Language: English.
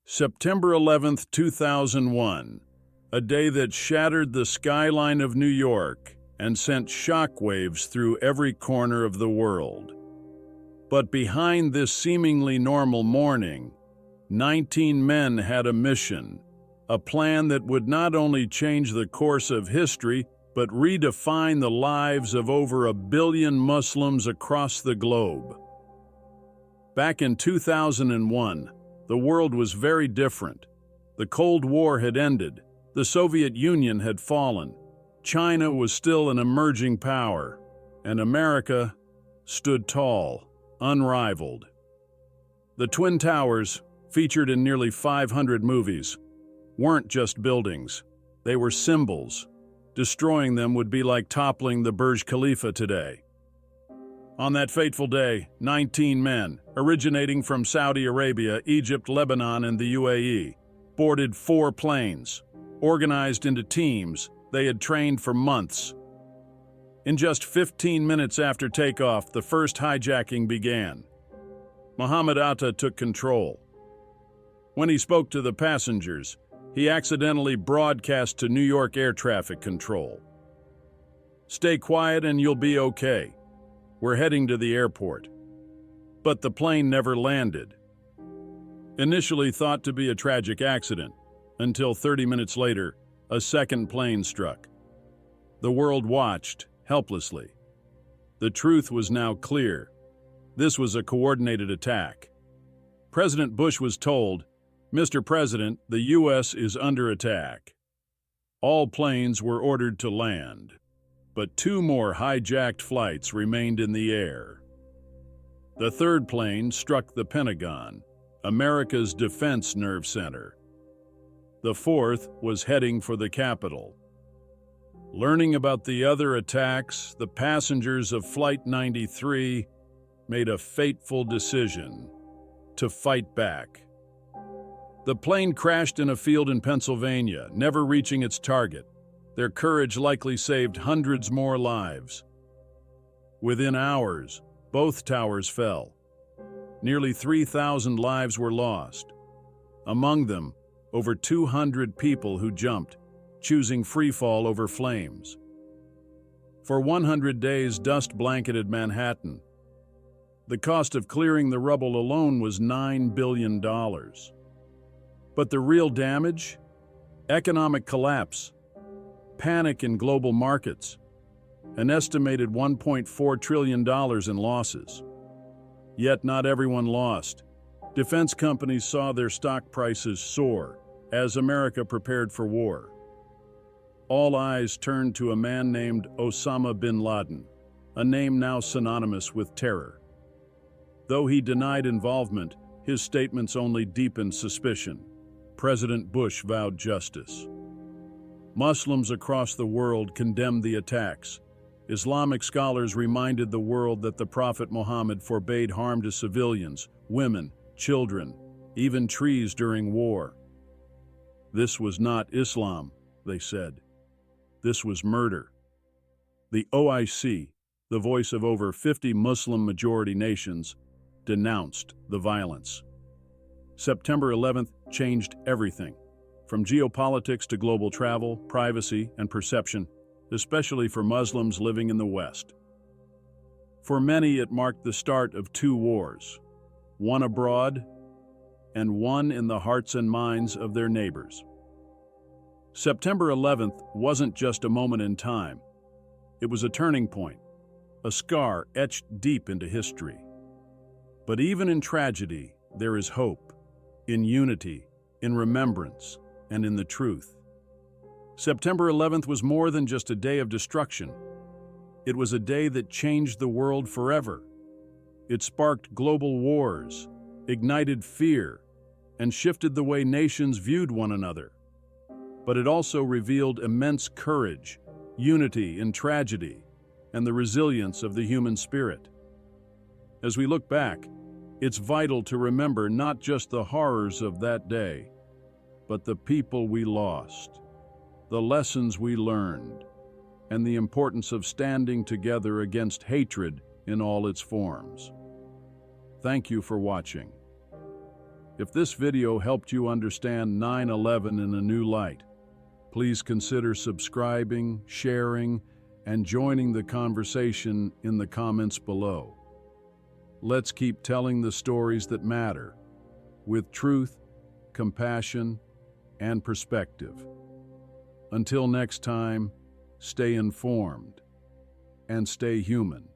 September 11th, 2001, a day that shattered the skyline of New York and sent shockwaves through every corner of the world. But behind this seemingly normal morning, 19 men had a mission, a plan that would not only change the course of history, but redefine the lives of over 1 billion Muslims across the globe. Back in 2001, the world was very different. The Cold War had ended, the Soviet Union had fallen, China was still an emerging power, and America stood tall, unrivaled. The Twin Towers, featured in nearly 500 movies, weren't just buildings, they were symbols. Destroying them would be like toppling the Burj Khalifa today. On that fateful day, 19 men, originating from Saudi Arabia, Egypt, Lebanon, and the UAE, boarded 4 planes. Organized into teams, they had trained for months. In just 15 minutes after takeoff, the first hijacking began. Mohammed Atta took control. When he spoke to the passengers, he accidentally broadcast to New York Air Traffic Control. "Stay quiet and you'll be okay. We're heading to the airport." But the plane never landed. Initially thought to be a tragic accident, until 30 minutes later, a second plane struck. The world watched, helplessly. The truth was now clear. This was a coordinated attack. President Bush was told, "Mr. President, the U.S. is under attack." All planes were ordered to land, but 2 more hijacked flights remained in the air. The third plane struck the Pentagon, America's defense nerve center. The fourth was heading for the Capitol. Learning about the other attacks, the passengers of Flight 93 made a fateful decision to fight back. The plane crashed in a field in Pennsylvania, never reaching its target. Their courage likely saved hundreds more lives. Within hours, both towers fell. Nearly 3,000 lives were lost. Among them, over 200 people who jumped, choosing freefall over flames. For 100 days, dust blanketed Manhattan. The cost of clearing the rubble alone was $9 billion. But the real damage? Economic collapse, panic in global markets, an estimated $1.4 trillion in losses. Yet not everyone lost. Defense companies saw their stock prices soar as America prepared for war. All eyes turned to a man named Osama bin Laden, a name now synonymous with terror. Though he denied involvement, his statements only deepened suspicion. President Bush vowed justice. Muslims across the world condemned the attacks. Islamic scholars reminded the world that the Prophet Muhammad forbade harm to civilians, women, children, even trees during war. This was not Islam, they said. This was murder. The OIC, the voice of over 50 Muslim-majority nations, denounced the violence. September 11th changed everything, from geopolitics to global travel, privacy, and perception, especially for Muslims living in the West. For many, it marked the start of 2 wars, one abroad and one in the hearts and minds of their neighbors. September 11th wasn't just a moment in time. It was a turning point, a scar etched deep into history. But even in tragedy, there is hope. In unity, in remembrance, and in the truth. September 11th was more than just a day of destruction. It was a day that changed the world forever. It sparked global wars, ignited fear, and shifted the way nations viewed one another. But it also revealed immense courage, unity in tragedy, and the resilience of the human spirit. As we look back, it's vital to remember not just the horrors of that day, but the people we lost, the lessons we learned, and the importance of standing together against hatred in all its forms. Thank you for watching. If this video helped you understand 9/11 in a new light, please consider subscribing, sharing, and joining the conversation in the comments below. Let's keep telling the stories that matter, with truth, compassion, and perspective. Until next time, stay informed and stay human.